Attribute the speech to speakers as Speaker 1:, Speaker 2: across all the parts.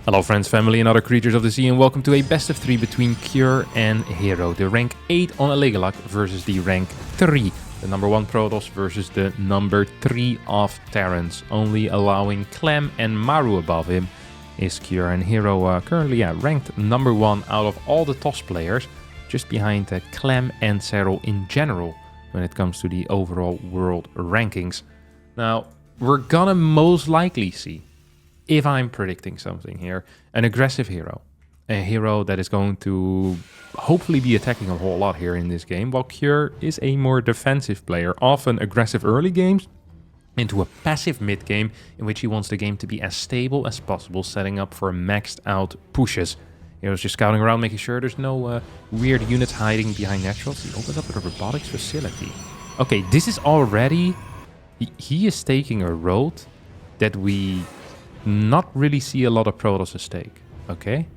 Speaker 1: Hello friends, family and other creatures of the sea, and welcome to a best of 3 between Cure and Hero. The rank 8 on Allegalak versus the rank 3. The number 1 Protoss versus the number 3 of Terrans. Only allowing Clem and Maru above him is Cure, and Hero currently ranked number 1 out of all the TOS players, just behind Clem and Cyril in general when it comes to the overall world rankings. Now, we're gonna most likely see, if I'm predicting something here, an aggressive hero. A hero that is going to hopefully be attacking a whole lot here in this game, while Cure is a more defensive player, often aggressive early games into a passive mid game in which he wants the game to be as stable as possible, setting up for maxed out pushes. Hero's just scouting around, making sure there's no weird units hiding behind naturals. He opens up a robotics facility. Okay, this is already... He is taking a road that we not really see a lot of Protoss take, okay?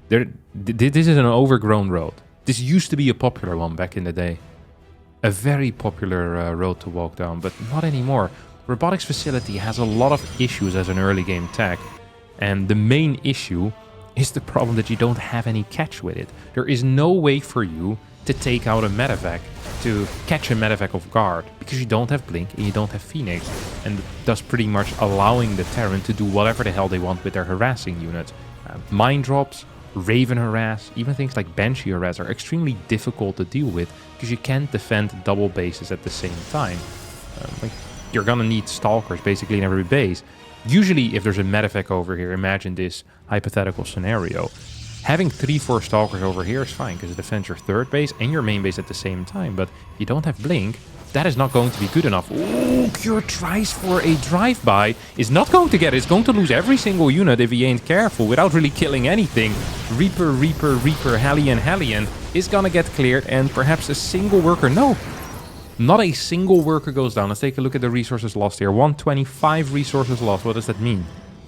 Speaker 1: This is an overgrown road. This used to be a popular one back in the day. A very popular road to walk down, but not anymore. Robotics Facility has a lot of issues as an early game tech, and the main issue is the problem that you don't have any catch with it. There is no way for you to take out a medevac, to catch a medevac off guard, because you don't have Blink and you don't have Phoenix, and thus pretty much allowing the Terran to do whatever the hell they want with their harassing units. Mine drops, Raven harass, even things like Banshee harass are extremely difficult to deal with, because you can't defend double bases at the same time. You're gonna need Stalkers basically in every base. Usually if there's a medevac over here, imagine this hypothetical scenario. Having 3-4 Stalkers over here is fine, because it defends your third base and your main base at the same time, but if you don't have Blink, that is not going to be good enough. Ooh, Cure tries for a drive-by, is not going to get it. It's going to lose every single unit if he ain't careful, without really killing anything. Reaper, Hellion is gonna get cleared, and perhaps a single worker, no. Not a single worker goes down. Let's take a look at the resources lost here. 125 resources lost. What does that mean?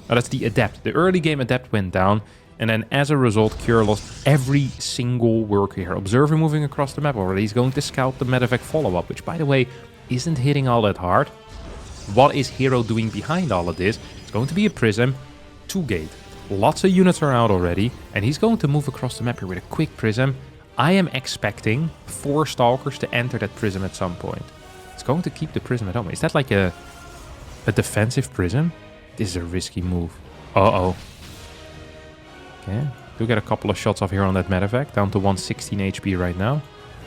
Speaker 1: Oh, that's the Adept. The early game Adept went down, and then as a result, Cure lost every single worker here. Observer moving across the map already. He's going to scout the medevac follow-up, which, by the way, isn't hitting all that hard. What is Hero doing behind all of this? It's going to be a Prism, 2-gate. Lots of units are out already, and he's going to move across the map here with a quick Prism. I am expecting 4 Stalkers to enter that Prism at some point. It's going to keep the Prism at home. Is that like a defensive Prism? This is a risky move. Uh-oh. Okay, do get a couple of shots off here on that medevac, down to 116 HP right now.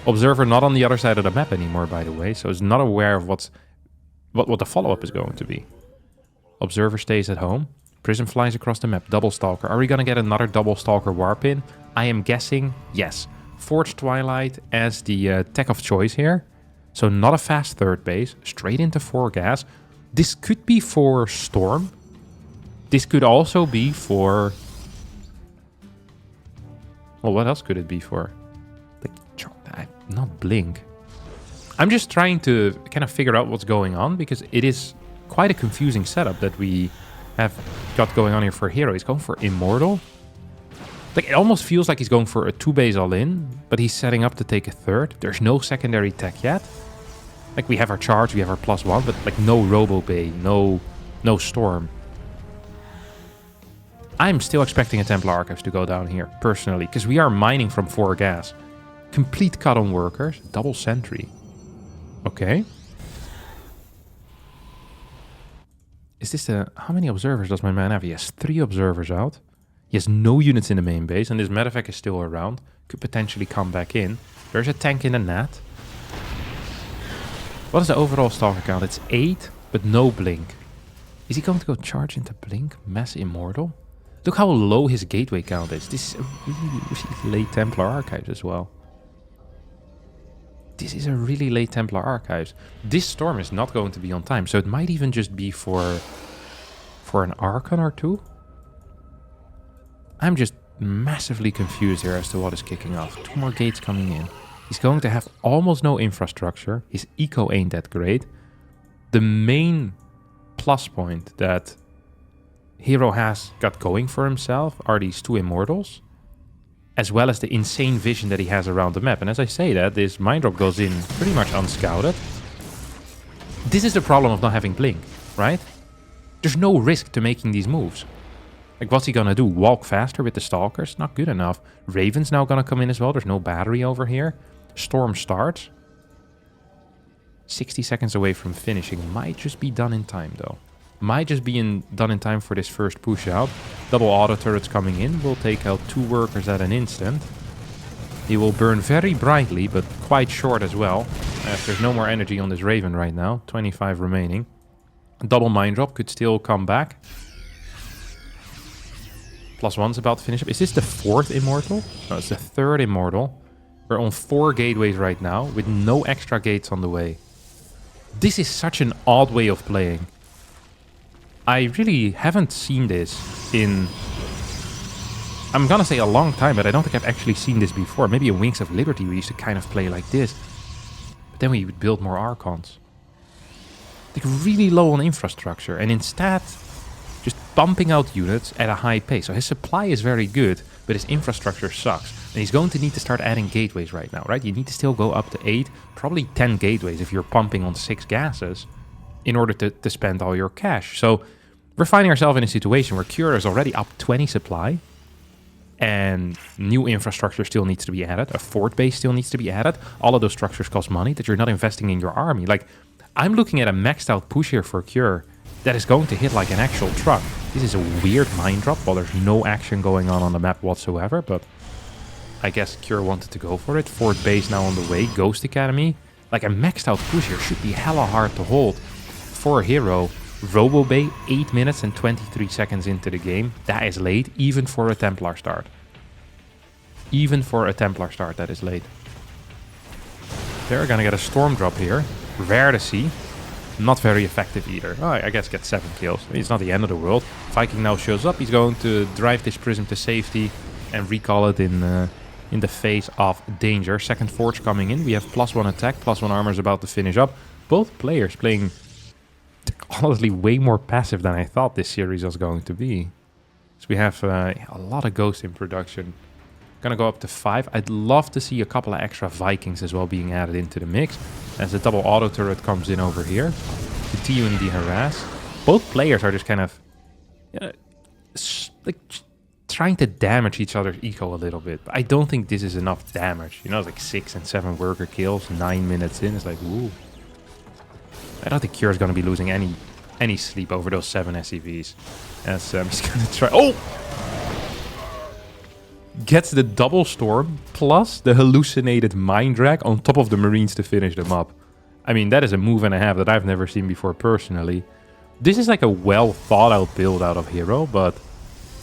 Speaker 1: Observer not on the other side of the map anymore, by the way, so is not aware of what the follow-up is going to be. Observer stays at home. Prism flies across the map, double Stalker. Are we gonna get another double Stalker warp in? I am guessing yes. Forged Twilight as the tech of choice here. So not a fast third base, straight into 4 gas. This could be for Storm. This could also be for... Well, what else could it be for? Not Blink. I'm just trying to kind of figure out what's going on, because it is quite a confusing setup that we have got going on here for Hero. He's going for Immortal. Like, it almost feels like he's going for a 2-base all-in, but he's setting up to take a third. There's no secondary tech yet. Like, we have our charge, we have our +1, but like no Robo Bay, no Storm. I'm still expecting a Templar Archives to go down here, personally, because we are mining from 4 gas. Complete cut on workers, double sentry. Okay. Is this the... How many observers does my man have? He has 3 observers out. He has no units in the main base, and this medevac is still around. Could potentially come back in. There's a tank in the net. What is the overall Stalker count? It's 8, but no Blink. Is he going to go charge into Blink? Mass Immortal? Look how low his gateway count is. This is a really late Templar Archives as well. This is a really late Templar Archives. This Storm is not going to be on time, so it might even just be for an Archon or 2. I'm just massively confused here as to what is kicking off. 2 more gates coming in. He's going to have almost no infrastructure. His eco ain't that great. The main plus point that Hero has got going for himself are these 2 Immortals, as well as the insane vision that he has around the map. And as I say that, this mine drop goes in pretty much unscouted. This is the problem of not having Blink, right? There's no risk to making these moves. Like, what's he gonna do? Walk faster with the Stalkers? Not good enough. Raven's now gonna come in as well. There's no battery over here. Storm starts. 60 seconds away from finishing. Might just be done in time, though. Might just be done in time for this first push out. Double auto turrets coming in. Will take out 2 workers at an instant. He will burn very brightly, but quite short as well. As there's no more energy on this Raven right now. 25 remaining. Double mine drop could still come back. +1's about to finish up. Is this the 4th Immortal? No, it's the 3rd Immortal. We're on 4 gateways right now, with no extra gates on the way. This is such an odd way of playing. I really haven't seen this in... I'm gonna say a long time, but I don't think I've actually seen this before. Maybe in Wings of Liberty we used to kind of play like this. But then we would build more Archons. Like really low on infrastructure, and instead just bumping out units at a high pace. So his supply is very good, but his infrastructure sucks. And he's going to need to start adding gateways right now, right? You need to still go up to 8, probably 10 gateways if you're pumping on 6 gases in order to spend all your cash. So we're finding ourselves in a situation where Cure is already up 20 supply, and new infrastructure still needs to be added. A fort base still needs to be added. All of those structures cost money that you're not investing in your army. Like, I'm looking at a maxed out push here for Cure that is going to hit like an actual truck. This is a weird mine drop. Well, there's no action going on the map whatsoever, but I guess Cure wanted to go for it. Fort base now on the way. Ghost Academy. Like, a maxed out push here should be hella hard to hold for a hero. Robo Bay, 8 minutes and 23 seconds into the game. That is late, even for a Templar start. Even for a Templar start, that is late. They're gonna get a Storm drop here. Rare to see. Not very effective either. Oh, I guess get 7 kills. It's not the end of the world. Viking now shows up. He's going to drive this Prism to safety and recall it in the face of danger. Second Forge coming in. We have +1 attack, +1 armor is about to finish up. Both players playing honestly way more passive than I thought this series was going to be. So we have a lot of Ghost in production. Gonna go up to 5. I'd love to see a couple of extra Vikings as well being added into the mix, as the double auto turret comes in over here, continuing the harass. Both players are just kind of like trying to damage each other's eco a little bit. But I don't think this is enough damage. You know, it's like 6 and 7 worker kills, 9 minutes in. It's like, ooh. I don't think Cure is going to be losing any sleep over those 7 SCVs. As he's going to try... Oh! Gets the double storm plus the hallucinated mind drag on top of the Marines to finish them up. I mean, that is a move and a half that I've never seen before personally. This is like a well thought out build out of Hero, but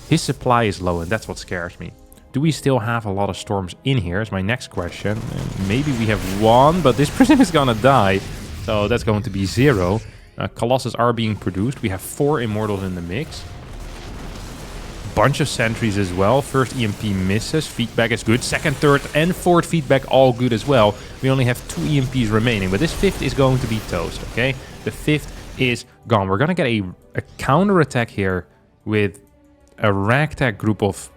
Speaker 1: his supply is low and that's what scares me. Do we still have a lot of storms in here is my next question. Maybe we have 1, but this Prism is gonna die. So that's going to be 0. Colossus are being produced. We have 4 Immortals in the mix. Bunch of sentries as well. First EMP misses. Feedback is good. Second, third, and fourth feedback all good as well. We only have 2 EMPs remaining, but this 5th is going to be toast, okay? The 5th is gone. We're going to get a counter attack here with a ragtag group of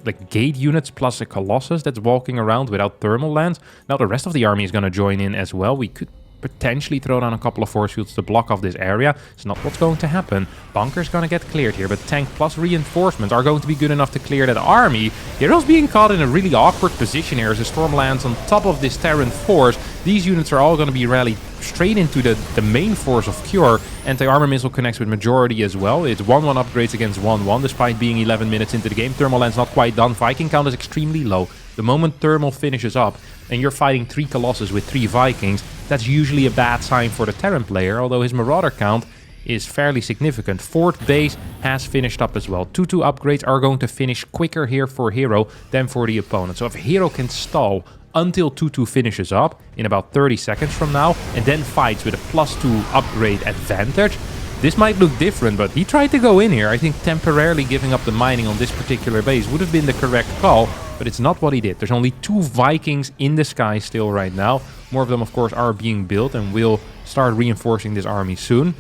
Speaker 1: like gate units plus a Colossus that's walking around without thermal lands. Now the rest of the army is going to join in as well. We could potentially throw down a couple of force fields to block off this area. It's not what's going to happen. Bunker's going to get cleared here, but tank plus reinforcements are going to be good enough to clear that army. Heroes being caught in a really awkward position here as the storm lands on top of this Terran force. These units are all going to be rallied straight into the main force of Cure. Anti-armor missile connects with majority as well. It's 1-1 upgrades against 1-1 despite being 11 minutes into the game. Thermal land's not quite done. Viking count is extremely low. The moment thermal finishes up and you're fighting 3 Colossus with 3 Vikings, that's usually a bad sign for the Terran player, although his Marauder count is fairly significant. Fourth base has finished up as well. 2-2 upgrades are going to finish quicker here for Hero than for the opponent. So if Hero can stall until 2-2 finishes up in about 30 seconds from now and then fights with a +2 upgrade advantage, this might look different, but he tried to go in here. I think temporarily giving up the mining on this particular base would have been the correct call, but it's not what he did. There's only 2 Vikings in the sky still right now. More of them, of course, are being built and will start reinforcing this army soon.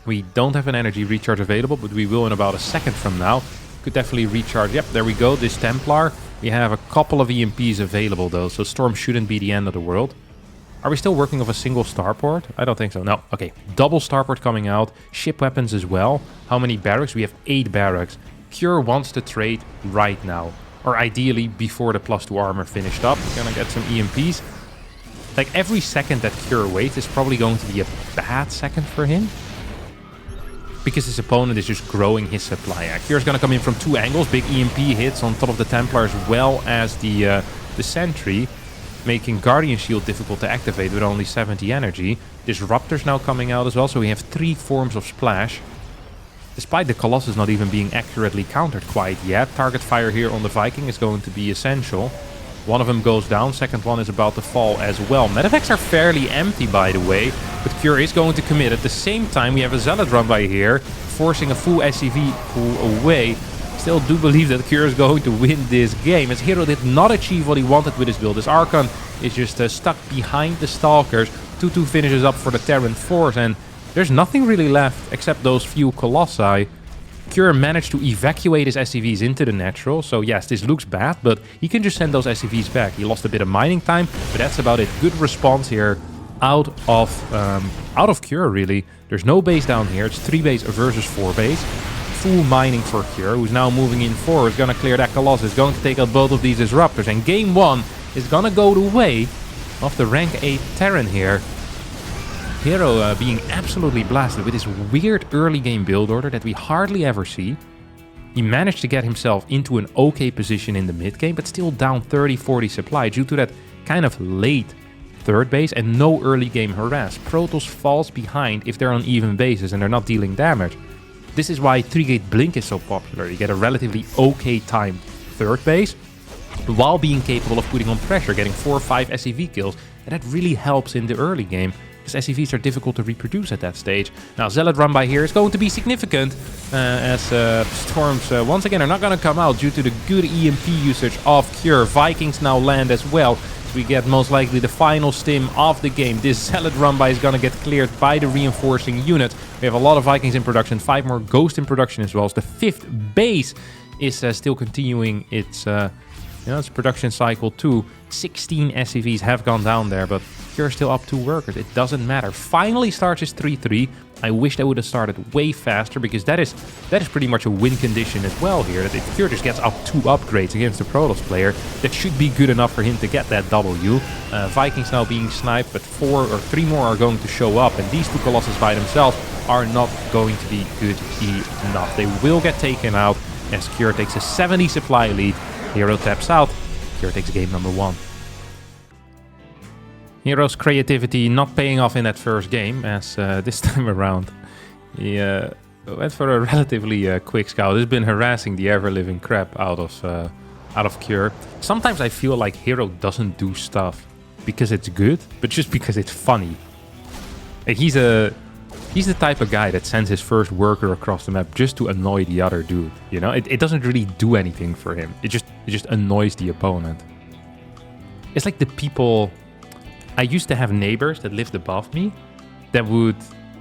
Speaker 1: We don't have an energy recharge available, but we will in about a second from now. Could definitely recharge. Yep, there we go. This Templar. We have a couple of EMPs available, though, so Storm shouldn't be the end of the world. Are we still working off a single starport? I don't think so. No. Okay. Double starport coming out. Ship weapons as well. How many barracks? We have 8 barracks. Cure wants to trade right now. Or ideally before the +2 armor finished up. We're gonna get some EMPs. Like every second that Cure waits is probably going to be a bad second for him. Because his opponent is just growing his supply. Cure's gonna come in from 2 angles. Big EMP hits on top of the Templar as well as the Sentry. Making Guardian Shield difficult to activate with only 70 energy. Disruptor's now coming out as well, so we have 3 forms of splash. Despite the Colossus not even being accurately countered quite yet, target fire here on the Viking is going to be essential. One of them goes down, second one is about to fall as well. Medevacts are fairly empty, by the way, but Cure is going to commit. At the same time, we have a Zealot run by here, forcing a full SCV pull away. Still do believe that Cure is going to win this game, as Hero did not achieve what he wanted with his build. His Archon is just stuck behind the Stalkers. 2-2 finishes up for the Terran Force, and there's nothing really left except those few Colossi. Cure managed to evacuate his SCVs into the natural, so yes, this looks bad, but he can just send those SCVs back. He lost a bit of mining time, but that's about it. Good response here out of Cure, really. There's no base down here. It's 3 base versus 4 base. Full mining for Cure, who's now moving in forward. Is going to clear that Colossus, going to take out both of these Disruptors. And game 1 is going to go the way of the rank 8 Terran here. Hero being absolutely blasted with this weird early game build order that we hardly ever see. He managed to get himself into an okay position in the mid game, but still down 30-40 supply due to that kind of late 3rd base and no early game harass. Protoss falls behind if they're on even bases and they're not dealing damage. This is why 3-gate Blink is so popular. You get a relatively okay timed 3rd base while being capable of putting on pressure, getting 4 or 5 SCV kills, and that really helps in the early game, because SCVs are difficult to reproduce at that stage. Now, Zealot run by here is going to be significant, as Storms once again are not going to come out due to the good EMP usage of Cure. Vikings now land as well. We get most likely the final stim of the game. This Zealot run by is going to get cleared by the reinforcing unit. We have a lot of Vikings in production, 5 more Ghost in production as well. As the 5th base is still continuing its production cycle too. 16 SCVs have gone down there, but Cure still up 2 workers. It doesn't matter. Finally starts his 3-3. I wish they would have started way faster, because that is pretty much a win condition as well here. That if Cure just gets up 2 upgrades against the Protoss player, that should be good enough for him to get that W. Vikings now being sniped, but 4 or 3 more are going to show up, and these 2 Colossus by themselves are not going to be good enough. They will get taken out as Cure takes a 70 supply lead. Hero taps out. Cure takes game number 1. Hero's creativity not paying off in that first game, as this time around he went for a relatively quick scout. He's been harassing the ever-living crap out of Cure. Sometimes I feel like Hero doesn't do stuff because it's good, but just because it's funny. Like he's the type of guy that sends his first worker across the map just to annoy the other dude. You know, it doesn't really do anything for him. It just annoys the opponent. It's like the people. I used to have neighbors that lived above me that would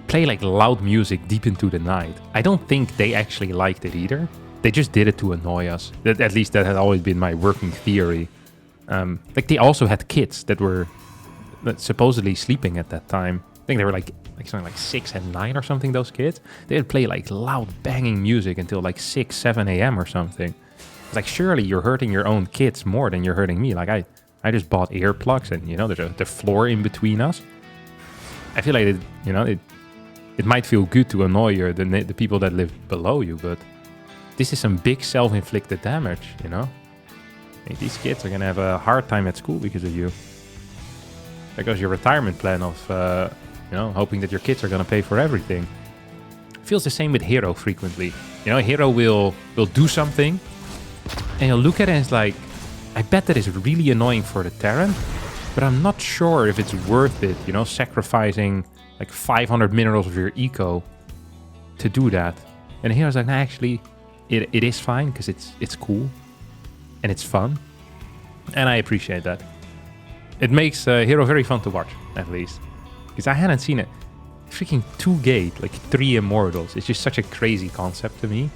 Speaker 1: play like loud music deep into the night. I don't think they actually liked it either. They just did it to annoy us. At least that had always been my working theory. Like they also had kids that were supposedly sleeping at that time. I think they were like something like 6 and 9 or something, those kids. They would play like loud banging music until like 6, 7 a.m. or something. It's like, surely you're hurting your own kids more than you're hurting me. Like I just bought earplugs, and you know there's the floor in between us. I feel like it might feel good to annoy the people that live below you, but this is some big self-inflicted damage, you know. I think these kids are gonna have a hard time at school because of you. There goes your retirement plan of hoping that your kids are gonna pay for everything. Feels the same with Hero frequently. You know, Hero will do something, and you'll look at it and it's like, I bet that is really annoying for the Terran, but I'm not sure if it's worth it, you know, sacrificing like 500 minerals of your eco to do that. And Hero's like, nah, actually, it is fine because it's cool and it's fun, and I appreciate that. It makes Hero very fun to watch, at least, because I hadn't seen it. Freaking 2-gate, like 3 immortals. It's just such a crazy concept to me.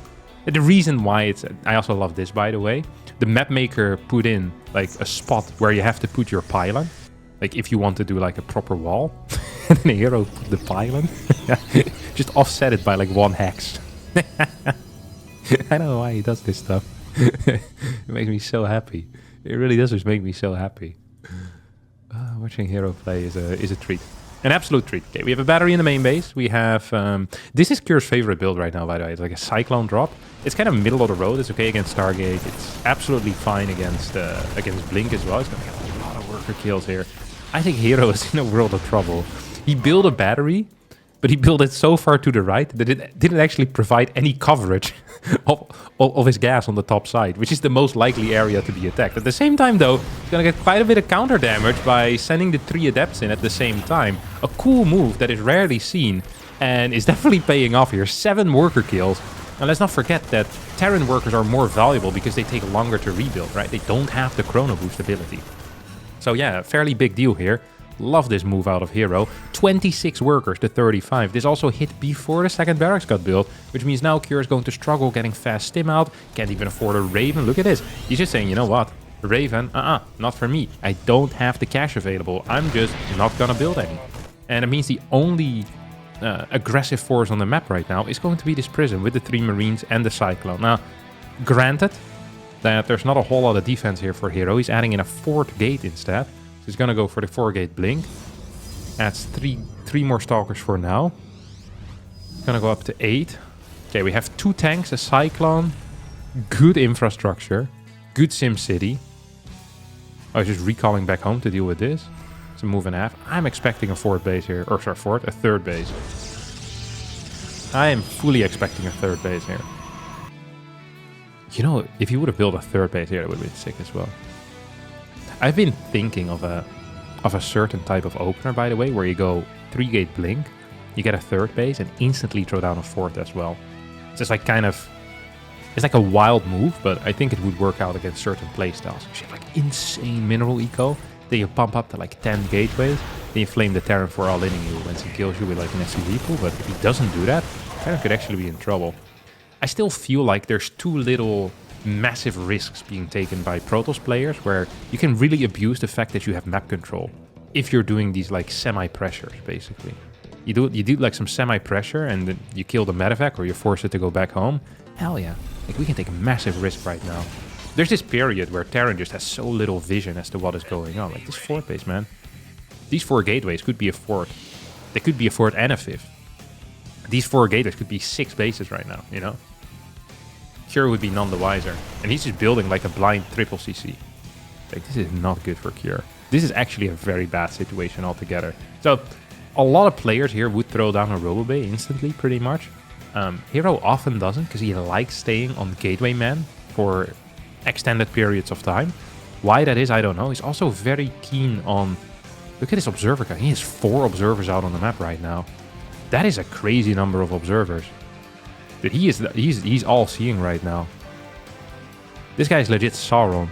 Speaker 1: And the reason why I also love this, by the way. The map maker put in like a spot where you have to put your pylon. Like if you want to do like a proper wall, and then a hero put the pylon, just offset it by like 1 hex. I don't know why he does this stuff. It makes me so happy. It really does just make me so happy. Watching hero play is a treat. An absolute treat. Okay, we have a battery in the main base. We have... this is Cure's favorite build right now, by the way. It's like a Cyclone drop. It's kind of middle of the road. It's okay against Stargate. It's absolutely fine against Blink as well. It's going to get a lot of worker kills here. I think Hero is in a world of trouble. He built a battery, but he built it so far to the right that it didn't actually provide any coverage of his gas on the top side, which is the most likely area to be attacked. At the same time, though, he's going to get quite a bit of counter damage by sending the 3 Adepts in at the same time. A cool move that is rarely seen and is definitely paying off here. 7 worker kills. And let's not forget that Terran workers are more valuable because they take longer to rebuild, right? They don't have the Chrono Boost ability. So yeah, fairly big deal here. Love this move out of Hero. 26 workers to 35. This also hit before the second barracks got built, which means now Cure is going to struggle getting fast stim out. Can't even afford a Raven. Look at this. He's just saying, you know what? Raven, not for me. I don't have the cash available. I'm just not gonna build any. And it means the only aggressive force on the map right now is going to be this prison with the 3 Marines and the Cyclone. Now, granted that there's not a whole lot of defense here for Hero. He's adding in a 4th gate instead. He's gonna go for the 4-gate blink. Adds three more stalkers for now. Gonna go up to 8. Okay, we have 2 tanks, a Cyclone, good infrastructure, good Sim City. I was just recalling back home to deal with this. It's a move and a half. I'm expecting a 4th base here, or sorry, a 3rd base. I am fully expecting a 3rd base here. You know, if you would have built a 3rd base here, it would have been sick as well. I've been thinking of a certain type of opener, by the way, where you go 3-gate blink, you get a 3rd base, and instantly throw down a 4th as well. It's just like kind of... It's like a wild move, but I think it would work out against certain playstyles. You have like insane mineral eco, then you pump up to like 10 gateways, then you flame the Terran for all-inning you once he kills you with like an SCV pool, but if he doesn't do that, Terran could actually be in trouble. I still feel like there's too little massive risks being taken by Protoss players where you can really abuse the fact that you have map control if you're doing these like semi-pressures, basically. You do like some semi-pressure and then you kill the medevac or you force it to go back home. Hell yeah. Like we can take a massive risk right now. There's this period where Terran just has so little vision as to what is going on. Like this 4th base, man. These 4 gateways could be a 4th. They could be a 4th and a 5th. These 4 gateways could be 6 bases right now, you know? Cure would be none the wiser. And he's just building like a blind triple CC. Like, this is not good for Cure. This is actually a very bad situation altogether. So, a lot of players here would throw down a Robobay instantly, pretty much. Hero often doesn't, because he likes staying on Gateway Man for extended periods of time. Why that is, I don't know. He's also very keen on... Look at this observer guy. He has 4 observers out on the map right now. That is a crazy number of observers. But he's all-seeing right now. This guy is legit Sauron.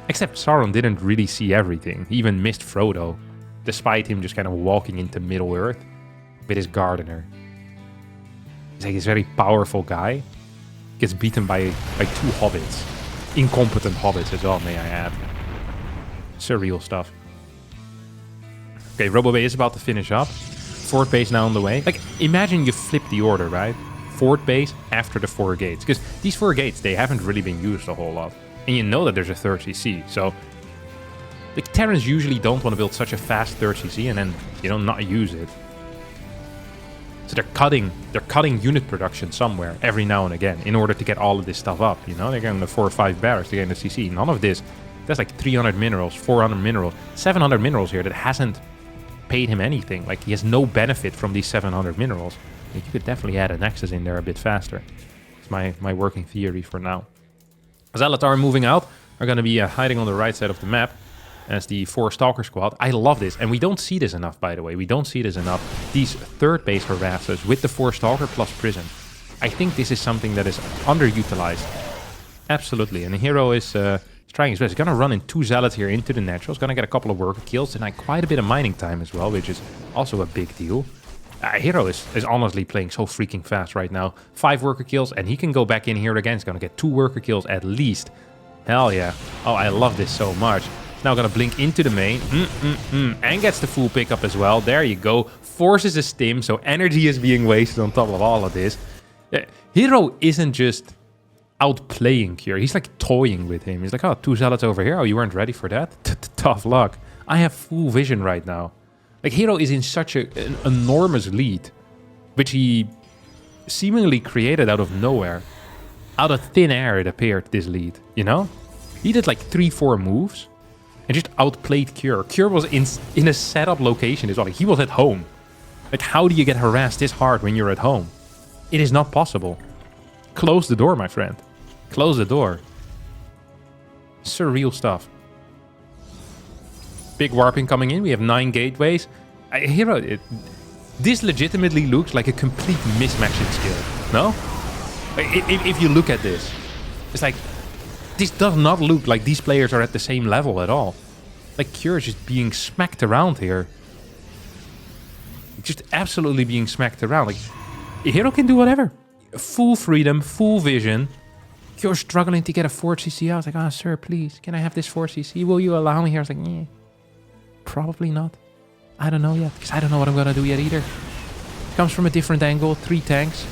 Speaker 1: Except Sauron didn't really see everything. He even missed Frodo, despite him just kind of walking into Middle-earth with his Gardener. He's like this very powerful guy. Gets beaten by 2 hobbits. Incompetent hobbits as well, may I add. Surreal stuff. Okay, Robobay is about to finish up. 4th base now on the way. Like, imagine you flip the order, right? 4th base after the 4 gates. Because these 4 gates, they haven't really been used a whole lot. And you know that there's a 3rd CC. So, like, Terrans usually don't want to build such a fast 3rd CC and then, you know, not use it. So they're cutting unit production somewhere every now and again in order to get all of this stuff up, you know? They're getting the 4 or 5 barracks to get in the CC. None of this. That's like 300 minerals, 400 minerals, 700 minerals here that hasn't paid him anything. Like, he has no benefit from these 700 minerals. Like, you could definitely add a Nexus in there a bit faster. It's my working theory for now. Zalatar moving out are going to be hiding on the right side of the map as the 4 Stalker squad. I love this, and we don't see this enough, by the way. We don't see this enough. These 3rd base harassers with the 4 Stalker plus Prison. I think this is something that is underutilized. Absolutely, and the hero is trying his best. He's going to run in 2 Zealots here into the Naturals. Going to get a couple of worker kills and like quite a bit of mining time as well, which is also a big deal. Hero is honestly playing so freaking fast right now. 5 worker kills, and he can go back in here again. He's going to get 2 worker kills at least. Hell yeah. Oh, I love this so much. Now gonna blink into the main. And gets the full pickup as well. There you go. Forces a stim, so energy is being wasted on top of all of this. Hero isn't just outplaying Cure. He's like toying with him. He's like, oh, 2 zealots over here. Oh, you weren't ready for that? Tough luck. I have full vision right now. Like, Hero is in such an enormous lead, which he seemingly created out of nowhere. Out of thin air it appeared, this lead, you know? He did like 3-4 moves and just outplayed Cure. Cure was in a setup location as well. Like, he was at home. Like, how do you get harassed this hard when you're at home? It is not possible. Close the door, my friend. Close the door. Surreal stuff. Big warping coming in. We have 9 gateways. This legitimately looks like a complete mismatch in skill. No? If you look at this, it's like, this does not look like these players are at the same level at all. Like, Cure is just being smacked around here. Just absolutely being smacked around. Like, Hero can do whatever. Full freedom, full vision. Cure's struggling to get a 4cc. I was like, oh, sir, please, can I have this 4cc? Will you allow me here? I was like, yeah, probably not. I don't know yet, because I don't know what I'm going to do yet either. Comes from a different angle, 3 tanks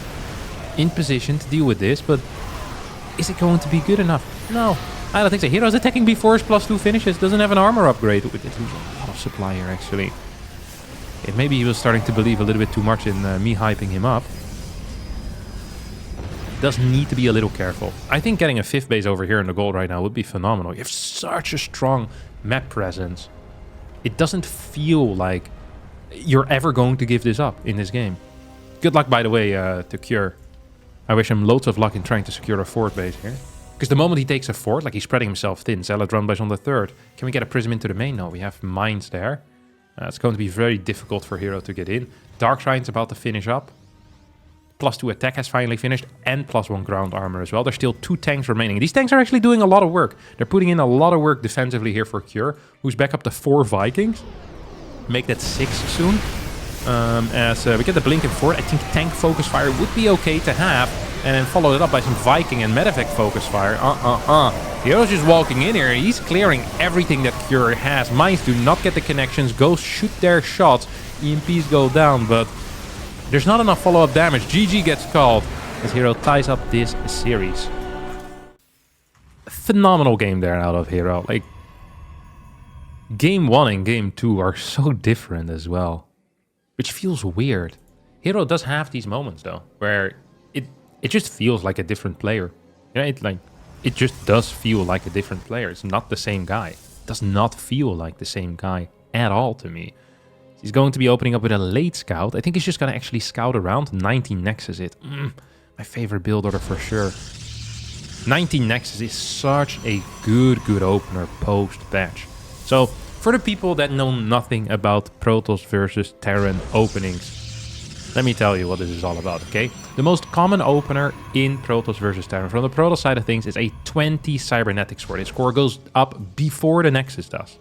Speaker 1: in position to deal with this, but is it going to be good enough? No, I don't think so. Hero's attacking before his +2 finishes. Doesn't have an armor upgrade. With it, a lot of supply here, actually. Maybe he was starting to believe a little bit too much in me hyping him up. Does need to be a little careful. I think getting a 5th base over here in the gold right now would be phenomenal. You have such a strong map presence. It doesn't feel like you're ever going to give this up in this game. Good luck, by the way, to Cure. I wish him loads of luck in trying to secure a 4th base here. Because the moment he takes a 4th, like he's spreading himself thin, Zealot run base on the 3rd. Can we get a Prism into the main? No, we have mines there. It's going to be very difficult for Hero to get in. Dark Shrine's about to finish up. +2 attack has finally finished, and +1 ground armor as well. There's still 2 tanks remaining. These tanks are actually doing a lot of work. They're putting in a lot of work defensively here for Cure, who's back up to 4 Vikings. Make that 6 soon. As we get the blink in 4, I think tank focus fire would be okay to have, and then follow it up by some Viking and medevac focus fire. Hero's just walking in here. He's clearing everything that Cure has. Mines do not get the connections. Ghosts shoot their shots. EMPs go down, but there's not enough follow-up damage. GG gets called as Hero ties up this series. Phenomenal game there out of Hero. Like, game 1 and game 2 are so different as well, which feels weird. Hero does have these moments though, where it just feels like a different player. Yeah, it just does feel like a different player. It's not the same guy. It does not feel like the same guy at all to me. He's going to be opening up with a late scout. I think he's just going to actually scout around. 19 Nexus it. My favorite build order for sure. 19 Nexus is such a good opener post-patch. So, for the people that know nothing about Protoss versus Terran openings, let me tell you what this is all about, okay? The most common opener in Protoss versus Terran from the Protoss side of things is a 20 cybernetic score. This score goes up before the Nexus does.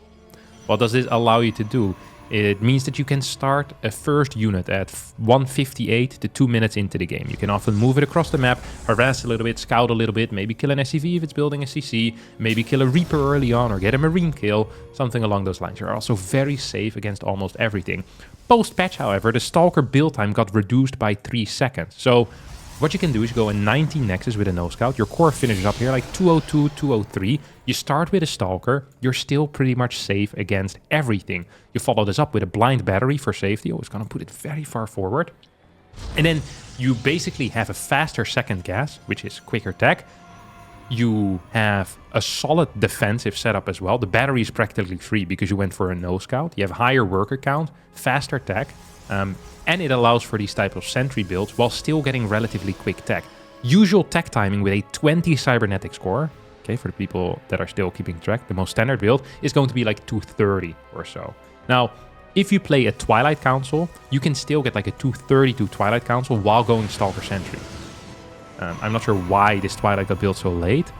Speaker 1: What does this allow you to do? It means that you can start a first unit at 1:58 to 2 minutes into the game. You can often move it across the map, harass a little bit, scout a little bit, maybe kill an SCV if it's building a CC, maybe kill a Reaper early on or get a Marine kill, something along those lines. You're also very safe against almost everything. Post-patch, however, the Stalker build time got reduced by 3 seconds. So what you can do is you go in 19 Nexus with a no-scout. Your core finishes up here like 202, 203. You start with a Stalker. You're still pretty much safe against everything. You follow this up with a blind battery for safety. Always gonna put it very far forward. And then you basically have a faster second gas, which is quicker tech. You have a solid defensive setup as well. The battery is practically free because you went for a no-scout. You have higher worker count, faster tech. And it allows for these type of sentry builds while still getting relatively quick tech. Usual tech timing with a 20 cybernetic score, okay, for the people that are still keeping track, the most standard build is going to be like 230 or so. Now, if you play a Twilight Council, you can still get like a 232 Twilight Council while going Stalker Sentry. I'm not sure why this Twilight got built so late.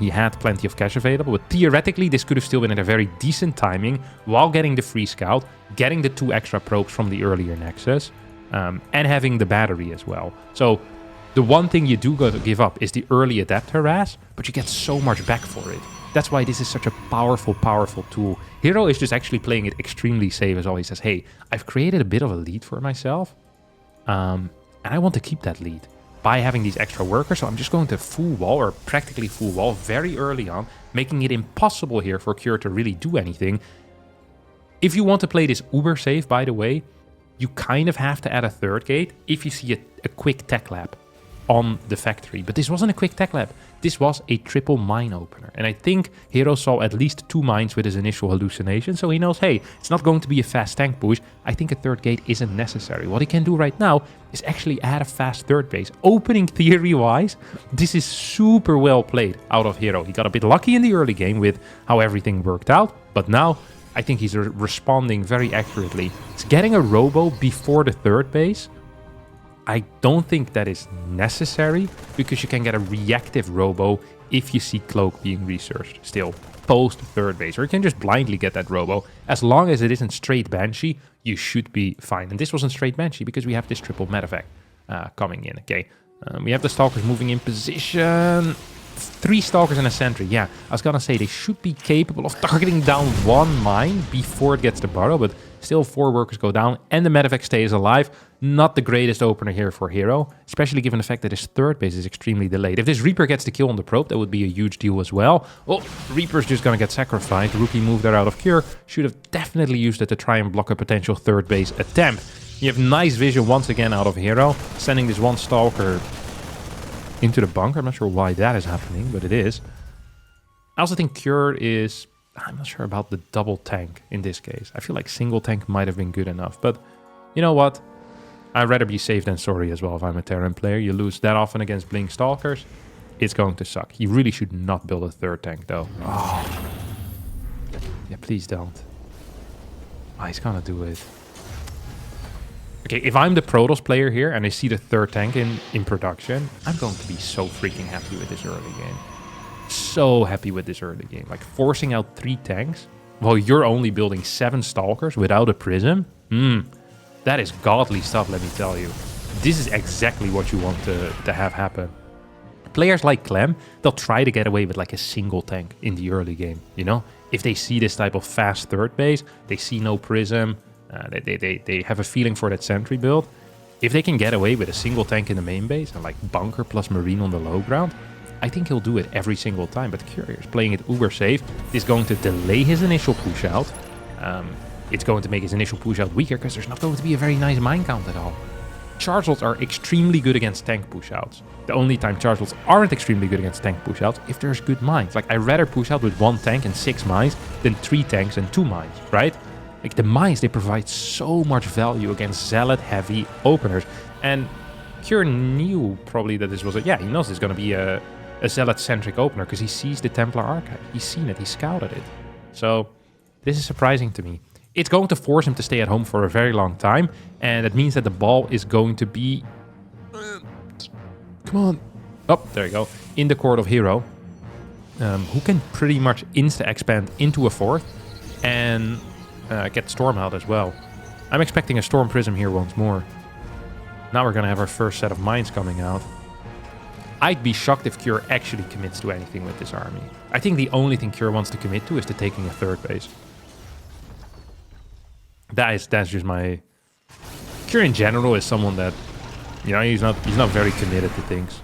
Speaker 1: He had plenty of cash available, but theoretically this could have still been at a very decent timing while getting the free scout, getting the 2 extra probes from the earlier Nexus, and having the battery as well. So the one thing you do got to give up is the early adapt harass, but you get so much back for it. That's why this is such a powerful, powerful tool. Hero is just actually playing it extremely safe as well. He says, hey, I've created a bit of a lead for myself, and I want to keep that lead by having these extra workers. So I'm just going to full wall, or practically full wall, very early on, making it impossible here for Cure to really do anything. If you want to play this uber safe, by the way, you kind of have to add a third gate if you see a quick tech lab on the factory. But this wasn't a quick tech lab. This was a triple mine opener. And I think Hero saw at least 2 mines with his initial hallucination. So he knows, hey, it's not going to be a fast tank push. I think a third gate isn't necessary. What he can do right now is actually add a fast third base. Opening theory-wise, this is super well played out of Hero. He got a bit lucky in the early game with how everything worked out. But now I think he's responding very accurately. It's getting a robo before the third base. I don't think that is necessary, because you can get a reactive robo if you see Cloak being researched still post third base, or you can just blindly get that robo. As long as it isn't straight Banshee, you should be fine. And this wasn't straight Banshee because we have this triple medevac coming in. Okay, we have the Stalkers moving in position. 3 Stalkers and a Sentry. Yeah, I was gonna say they should be capable of targeting down 1 mine before it gets to burrow, but still 4 workers go down and the medevac stays alive. Not the greatest opener here for Hero, especially given the fact that his third base is extremely delayed. If this Reaper gets the kill on the probe, that would be a huge deal as well. Oh, Reaper's just gonna get sacrificed. Rookie moved there out of Cure. Should have definitely used it to try and block a potential third base attempt. You have nice vision once again out of Hero, sending this 1 Stalker into the bunker. I'm not sure why that is happening, but it is. I also think Cure is... I'm not sure about the double tank in this case. I feel like single tank might have been good enough, but you know what? I'd rather be safe than sorry as well if I'm a Terran player. You lose that often against Blink Stalkers, it's going to suck. He really should not build a third tank though. Oh. Yeah, please don't. Oh, he's gonna do it. Okay, if I'm the Protoss player here and I see the third tank in production, I'm going to be so freaking happy with this early game. So happy with this early game. Like, forcing out 3 tanks while you're only building 7 Stalkers without a Prism. That is godly stuff, let me tell you. This is exactly what you want to have happen. Players like Clem, they'll try to get away with like a single tank in the early game, you know? If they see this type of fast third base, they see no Prism, they have a feeling for that Sentry build. If they can get away with a single tank in the main base and like bunker plus Marine on the low ground, I think he'll do it every single time. But Curious, playing it uber safe, is going to delay his initial push out. It's going to make his initial push out weaker because there's not going to be a very nice mine count at all. Chargelots are extremely good against tank push-outs. The only time Chargelots aren't extremely good against tank push-outs if there's good mines. Like, I'd rather push out with 1 tank and 6 mines than 3 tanks and 2 mines, right? Like, the mines, they provide so much value against Zealot-heavy openers. And Cure knew probably that this was he knows this is going to be a Zealot-centric opener because he sees the Templar archive. He's seen it, he scouted it. So, this is surprising to me. It's going to force him to stay at home for a very long time, and that means that the ball is going to be... come on. Oh, there you go. In the court of Hero, who can pretty much insta-expand into a 4th and get Storm out as well. I'm expecting a Storm Prism here once more. Now we're going to have our first set of mines coming out. I'd be shocked if Cure actually commits to anything with this army. I think the only thing Cure wants to commit to is to taking a 3rd base. That's just my... Cure in general is someone that, you know, he's not very committed to things.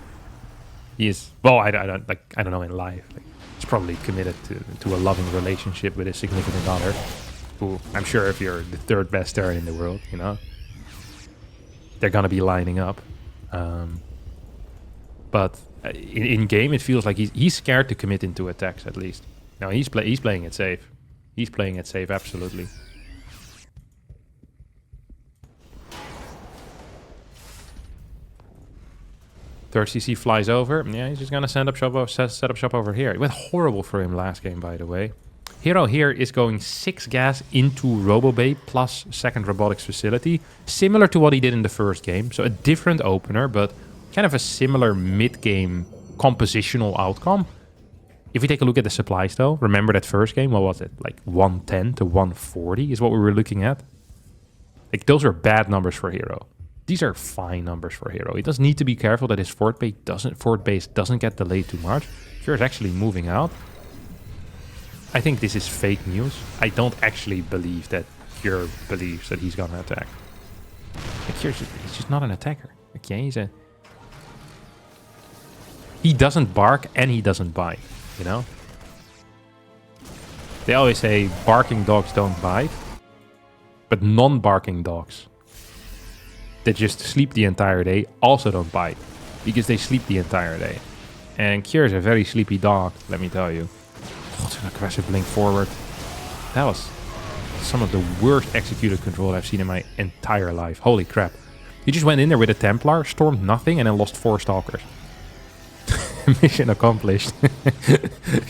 Speaker 1: He is, well, I don't know, in life. Like, he's probably committed to a loving relationship with his significant other, who I'm sure if you're the 3rd best Terran in the world, you know, they're gonna be lining up. But in game, it feels like he's scared to commit into attacks at least. No, he's playing it safe. He's playing it safe, absolutely. Third CC flies over. Yeah, he's just gonna set up shop over here. It went horrible for him last game, by the way. Hero here is going 6 gas into RoboBay plus 2nd Robotics Facility, similar to what he did in the first game. So a different opener, but kind of a similar mid-game compositional outcome. If we take a look at the supplies though, remember that first game, what was it? Like 110 to 140 is what we were looking at. Like, those are bad numbers for Hero. These are fine numbers for Hero. He does need to be careful that his fort base doesn't get delayed too much. Cure is actually moving out. I think this is fake news. I don't actually believe that Cure believes that he's gonna attack. Like, he's just not an attacker. Okay, he doesn't bark and he doesn't bite, you know? They always say barking dogs don't bite, but non-barking dogs that just sleep the entire day also don't bite because they sleep the entire day. And Cure is a very sleepy dog, let me tell you. What an aggressive blink forward. That was some of the worst executed control I've seen in my entire life. Holy crap. He just went in there with a Templar, stormed nothing, and then lost 4 Stalkers. Mission accomplished.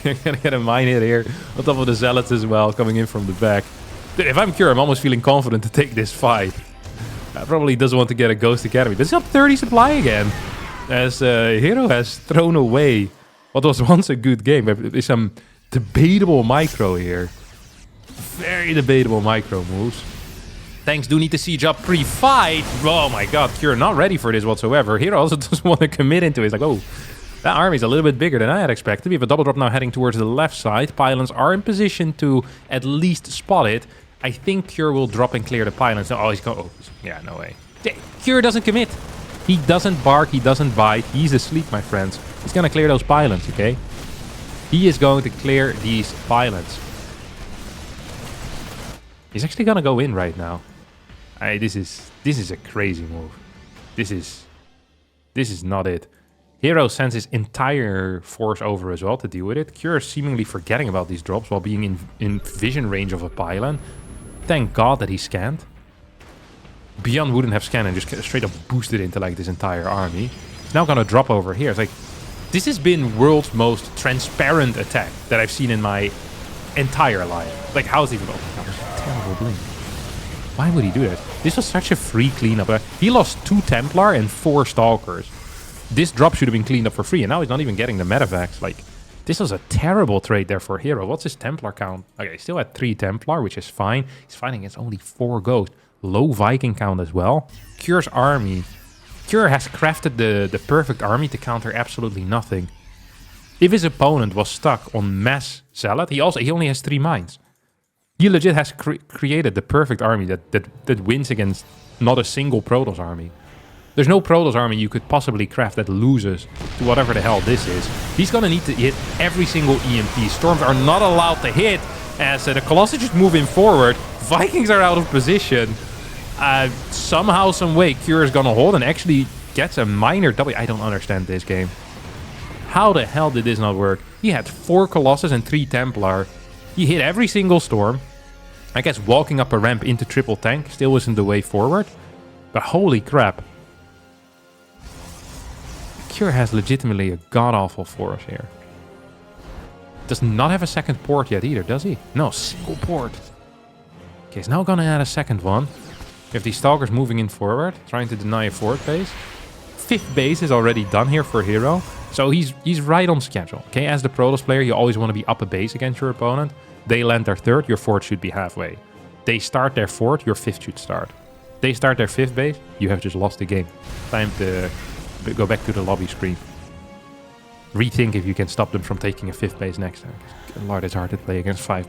Speaker 1: You're gonna get a mine hit here on top of the Zealots as well, coming in from the back. Dude, if I'm Cure, I'm almost feeling confident to take this fight. Probably doesn't want to get a Ghost Academy. This is up 30 supply again. As Hero has thrown away what was once a good game. There's some debatable micro here. Very debatable micro moves. Tanks do need to siege up pre-fight. Oh my god, Cure not ready for this whatsoever. Hero also doesn't want to commit into it. It's like, oh, that army's a little bit bigger than I had expected. We have a double drop now heading towards the left side. Pylons are in position to at least spot it. I think Cure will drop and clear the pylons. Oh, he's going... Oh, yeah, no way. Cure doesn't commit. He doesn't bark. He doesn't bite. He's asleep, my friends. He's going to clear those pylons, okay? He is going to clear these pylons. He's actually going to go in right now. This is a crazy move. This is not it. Hero sends his entire force over as well to deal with it. Cure is seemingly forgetting about these drops while being in vision range of a pylon. Thank God that he scanned. Beyond wouldn't have scanned and just straight up boosted into like this entire army. He's now gonna drop over here. It's like, this has been world's most transparent attack that I've seen in my entire life. Like, how's he even... Oh my god, that's a terrible blink. Why would he do that? This was such a free cleanup. He lost 2 Templar and 4 Stalkers. This drop should have been cleaned up for free, and now he's not even getting the medevacs. Like, this was a terrible trade there for Hero. What's his Templar count? Okay, he's still at 3 Templar, which is fine. He's fighting against only 4 Ghosts. Low Viking count as well. Cure's army. Cure has crafted the perfect army to counter absolutely nothing. If his opponent was stuck on mass Zealot, he only has 3 mines. He legit has created the perfect army that wins against not a single Protoss army. There's no Protoss army you could possibly craft that loses to whatever the hell this is. He's gonna need to hit every single EMP. Storms are not allowed to hit as the Colossus just moving forward. Vikings are out of position. Somehow, some way, Cure is gonna hold and actually gets a minor W. I don't understand this game. How the hell did this not work? He had 4 Colossus and 3 Templar. He hit every single storm. I guess walking up a ramp into triple tank still wasn't the way forward. But holy crap. Cure has legitimately a god-awful force here. Does not have a second port yet either, does he? No, single port. Okay, he's now gonna add a second one. We have these Stalkers moving in forward, trying to deny a 4th base. 5th base is already done here for Hero. So he's right on schedule. Okay, as the Protoss player, you always want to be up a base against your opponent. They land their 3rd, your 4th should be halfway. They start their 4th, your 5th should start. They start their 5th base, you have just lost the game. Time to go back to the lobby screen. Rethink if you can stop them from taking a 5th base next time. Lord, it's hard to play against 5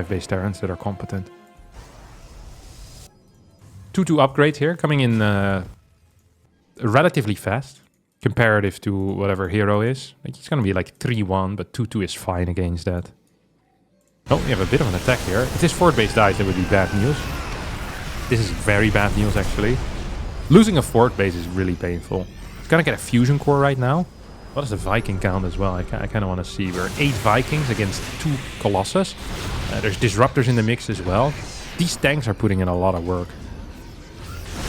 Speaker 1: base Terrans that are competent. 2-2 upgrades here, coming in relatively fast. Comparative to whatever Hero is. Like, it's going to be like 3-1, but 2-2 is fine against that. Oh, we have a bit of an attack here. If this 4th base dies, that would be bad news. This is very bad news, actually. Losing a 4th base is really painful. It's going to get a fusion core right now. What is the Viking count as well? I kind of want to see. We're 8 Vikings against 2 Colossus. There's Disruptors in the mix as well. These tanks are putting in a lot of work.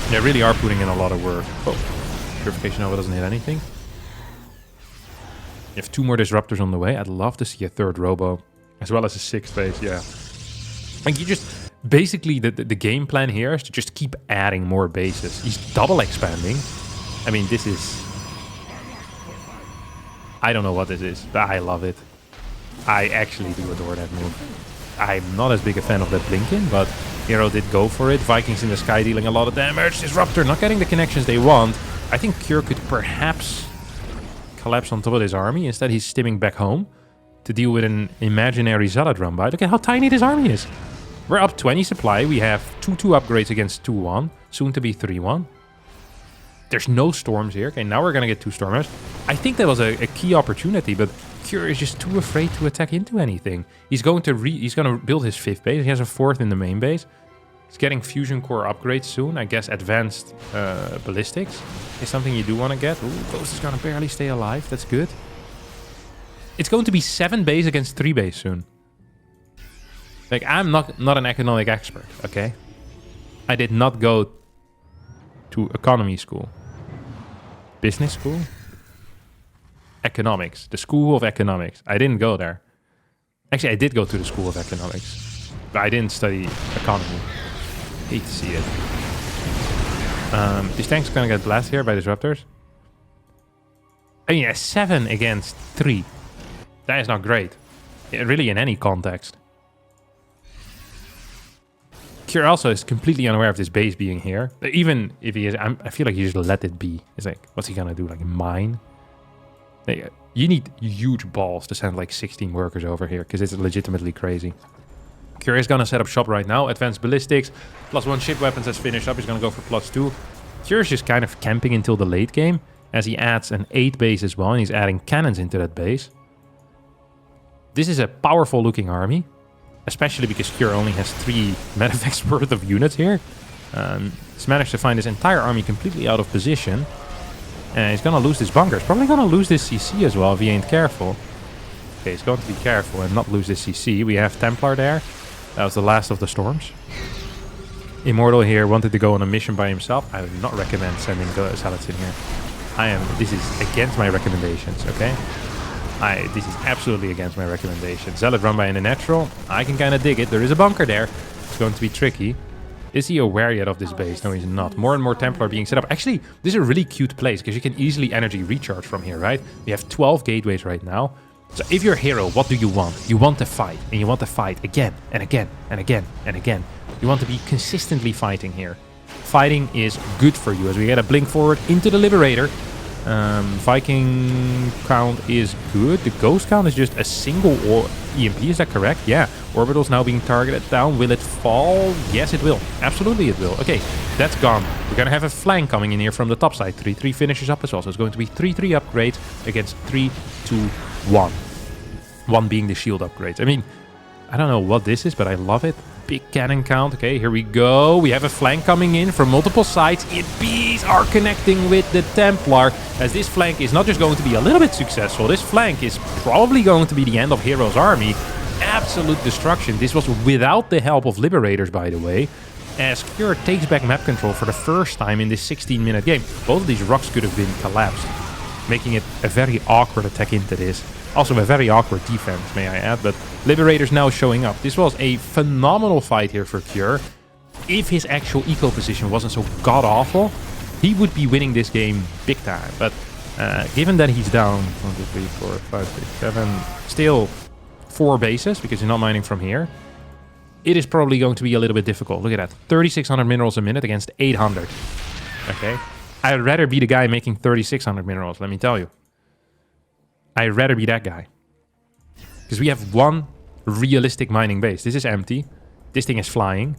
Speaker 1: They really are putting in a lot of work. Oh, Purification Nova doesn't hit anything. You have 2 more Disruptors on the way. I'd love to see a 3rd Robo. As well as a 6th base, yeah. Like, you just... Basically, the game plan here is to just keep adding more bases. He's double expanding. I mean, this is... I don't know what this is, but I love it. I actually do adore that move. I'm not as big a fan of that Blinken, but Hero did go for it. Vikings in the sky dealing a lot of damage. Disruptor not getting the connections they want. I think Cure could perhaps collapse on top of his army. Instead, he's stimming back home. to deal with an imaginary Zealot run by. Look at how tiny this army is. We're up 20 supply. We have 2-2 upgrades against 2-1. Soon to be 3-1. There's no storms here. Okay, now we're going to get 2 stormers. I think that was a key opportunity, but Cure is just too afraid to attack into anything. He's going to build his 5th base. He has a 4th in the main base. He's getting fusion core upgrades soon. I guess advanced ballistics is something you do want to get. Ooh, Ghost is going to barely stay alive. That's good. It's going to be 7 base against 3 base soon. Like, I'm not an economic expert, okay? I did not go to economy school. Business school? Economics. The school of economics. I didn't go there. Actually, I did go to the school of economics. But I didn't study economy. Hate to see it. These tanks are going to get blasted here by disruptors. I mean, a 7 against 3. That is not great. Really, in any context. Cure also is completely unaware of this base being here. But even if he is, I feel like you just let it be. It's like, what's he gonna do? Like, mine? Like, you need huge balls to send like 16 workers over here, because it's legitimately crazy. Cure is gonna set up shop right now. Advanced ballistics. +1 ship weapons has finished up. He's gonna go for +2. Cure is just kind of camping until the late game, as he adds an 8 base as well, and he's adding cannons into that base. This is a powerful looking army. Especially because Cure only has 3 medevac's worth of units here. He's managed to find his entire army completely out of position. And he's gonna lose this bunker. He's probably gonna lose this CC as well if he ain't careful. Okay, he's going to be careful and not lose this CC. We have Templar there. That was the last of the storms. Immortal here wanted to go on a mission by himself. I would not recommend sending the Zealots in here. This is against my recommendations, okay? This is absolutely against my recommendation. Zealot run by in the natural. I can kind of dig it. There is a bunker there. It's going to be tricky. Is he aware yet of this base? No, he's not. More and more Templar being set up. Actually, this is a really cute place because you can easily energy recharge from here, right? We have 12 gateways right now. So if you're a hero, what do you want? You want to fight. And you want to fight again and again and again and again. You want to be consistently fighting here. Fighting is good for you as we get a blink forward into the Liberator. Viking count is good. The ghost count is just a single EMP, is that correct? Yeah. Orbital's now being targeted down. Will it fall? Yes, it will. Absolutely it will. Okay, that's gone. We're gonna have a flank coming in here from the top side. 3-3 finishes up as well. So it's going to be 3-3 upgrades against 3-2-1. 1 being the shield upgrades. I mean, I don't know what this is, but I love it. Big cannon count. Okay, here we go. We have a flank coming in from multiple sides. Bees are connecting with the Templar, as this flank is not just going to be a little bit successful. This flank is probably going to be the end of Hero's army. Absolute destruction. This was without the help of Liberators, by the way, as Cure takes back map control for the first time in this 16-minute game. Both of these rocks could have been collapsed, making it a very awkward attack into this. Also a very awkward defense, may I add, but Liberators now showing up. This was a phenomenal fight here for Cure. If his actual eco position wasn't so god-awful, he would be winning this game big time. But given that he's down 1, 2, 3, 4, 5, 6, 7, still 4 bases, because he's not mining from here, it is probably going to be a little bit difficult. Look at that, 3,600 minerals a minute against 800. Okay, I'd rather be the guy making 3,600 minerals, let me tell you. I'd rather be that guy. Because we have 1 realistic mining base. This is empty. This thing is flying.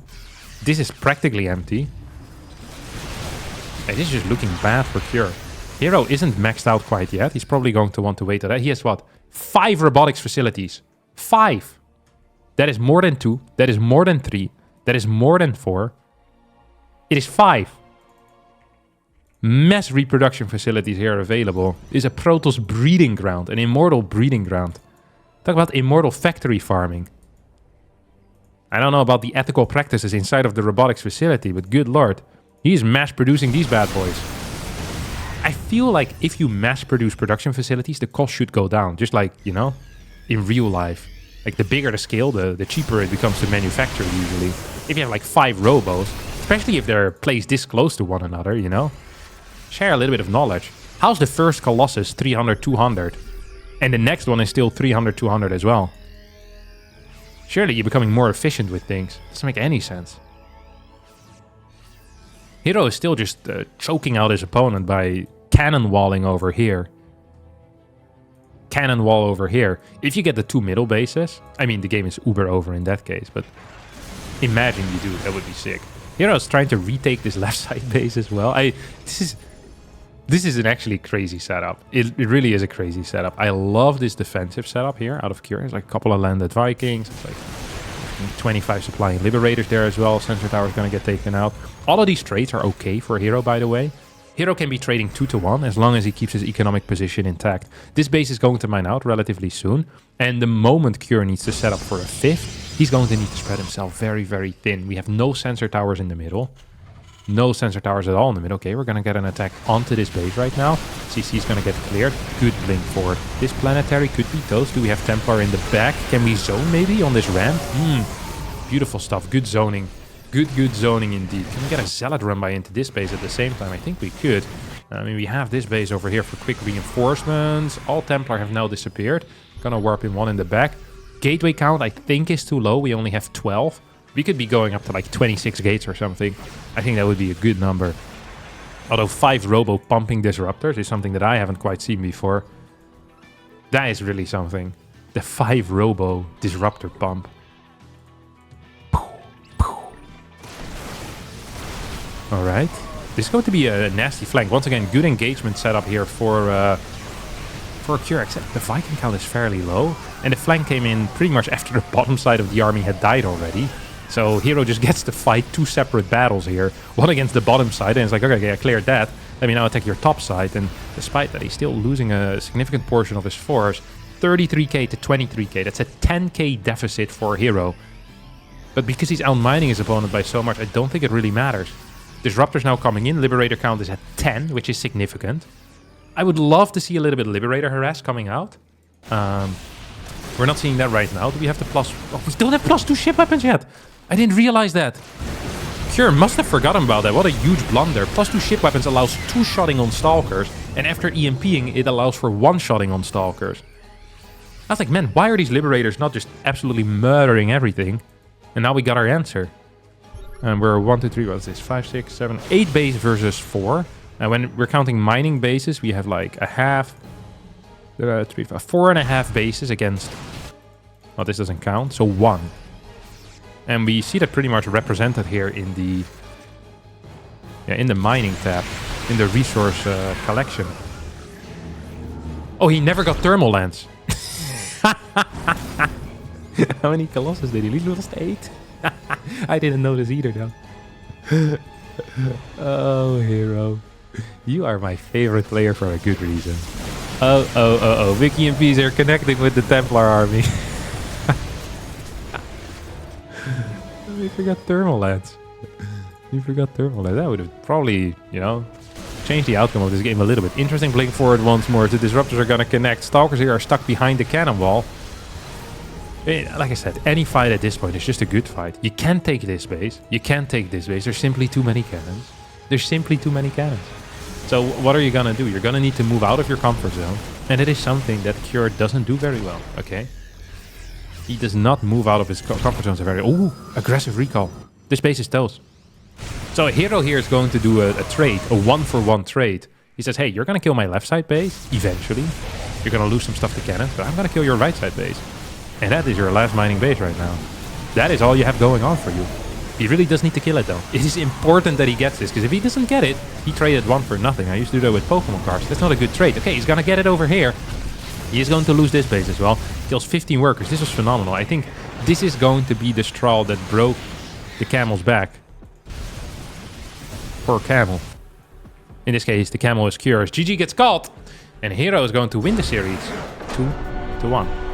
Speaker 1: This is practically empty. Hey, this is just looking bad for Cure. Hero isn't maxed out quite yet. He's probably going to want to wait till that. He has what? 5 robotics facilities. 5. That is more than 2. That is more than 3. That is more than 4. It is 5. Mass reproduction facilities here available. This is a Protoss breeding ground, an Immortal breeding ground. Talk about Immortal factory farming. I don't know about the ethical practices inside of the robotics facility, but good lord, he's mass producing these bad boys. I feel like if you mass produce production facilities, the cost should go down, just like, you know, in real life. Like the bigger the scale, the cheaper it becomes to manufacture usually. If you have like 5 robos, especially if they're placed this close to one another, you know. Share a little bit of knowledge. How's the first Colossus 300, 200? And the next one is still 300, 200 as well. Surely you're becoming more efficient with things. Doesn't make any sense. Hero is still just choking out his opponent by cannon walling over here. cannon wall over here. If you get the 2 middle bases, I mean, the game is uber over in that case, but imagine you do, that would be sick. Hero's trying to retake this left side base as well. This is an actually crazy setup. It really is a crazy setup. I love this defensive setup here out of Cure. There's like a couple of landed Vikings. It's like 25 supplying Liberators there as well. Sensor Tower is going to get taken out. All of these trades are okay for Hero, by the way. Hero can be trading 2-1 as long as he keeps his economic position intact. This base is going to mine out relatively soon. And the moment Cure needs to set up for a 5th, he's going to need to spread himself very, very thin. We have no sensor towers in the middle. No sensor towers at all in the middle. Okay, we're going to get an attack onto this base right now. CC is going to get cleared. Good blink forward. This planetary could be toast. Do we have Templar in the back? Can we zone maybe on this ramp? Beautiful stuff. Good zoning. Good zoning indeed. Can we get a Zealot run by into this base at the same time? I think we could. I mean, we have this base over here for quick reinforcements. All Templar have now disappeared. Gonna warp in one in the back. Gateway count, I think, is too low. We only have 12. We could be going up to like 26 gates or something. I think that would be a good number. Although 5 Robo pumping Disruptors is something that I haven't quite seen before. That is really something. The 5 Robo Disruptor pump. Alright. This is going to be a nasty flank. Once again, good engagement setup here for Cure, except the Viking count is fairly low. And the flank came in pretty much after the bottom side of the army had died already. So Hero just gets to fight 2 separate battles here. One against the bottom side, and it's like, okay, I cleared that. Let me now attack your top side. And despite that, he's still losing a significant portion of his force. 33k to 23k. That's a 10k deficit for Hero. But because he's outmining his opponent by so much, I don't think it really matters. Disruptors now coming in. Liberator count is at 10, which is significant. I would love to see a little bit of Liberator harass coming out. We're not seeing that right now. Do we have the plus... Oh, we don't have +2 ship weapons yet. I didn't realize that. Cure must have forgotten about that. What a huge blunder. +2 ship weapons allows 2-shotting on Stalkers. And after EMPing, it allows for 1-shotting on Stalkers. I was like, man, why are these Liberators not just absolutely murdering everything? And now we got our answer. And we're 1, 2, 3, what is this? 5, 6, 7, 8 base versus 4. And when we're counting mining bases, we have like a half, 3, 5, 4.5 bases against... Well, this doesn't count, so 1. And we see that pretty much represented here in the... Yeah, in the mining tab, in the resource collection. Oh, he never got thermal lance. How many Colossus did he leave? He lost 8. I didn't notice either, though. Oh, Hero. You are my favorite player for a good reason. Oh. Vicky and Peas are connecting with the Templar army. We forgot Thermal Lance. You forgot Thermal Lance. That would have probably, you know, changed the outcome of this game a little bit. Interesting blink forward once more. The Disruptors are going to connect. Stalkers here are stuck behind the cannon wall. Like I said, any fight at this point is just a good fight. You can't take this base. You can't take this base. There's simply too many cannons. There's simply too many cannons. So what are you going to do? You're going to need to move out of your comfort zone. And it is something that Cure doesn't do very well, okay? He does not move out of his comfort zone very well. Ooh, aggressive recall. This base is toast. So a Hero here is going to do a trade, a 1-for-1 trade. He says, hey, you're going to kill my left side base, eventually. You're going to lose some stuff to cannons, but I'm going to kill your right side base. And that is your last mining base right now. That is all you have going on for you. He really does need to kill it, though. It is important that he gets this, because if he doesn't get it, he traded 1 for nothing. I used to do that with Pokemon cards. That's not a good trade. Okay, he's going to get it over here. He is going to lose this base as well. Kills 15 workers. This was phenomenal. I think this is going to be the straw that broke the camel's back. Poor camel. In this case, the camel is Curious. GG gets called. And Hero is going to win the series 2-1.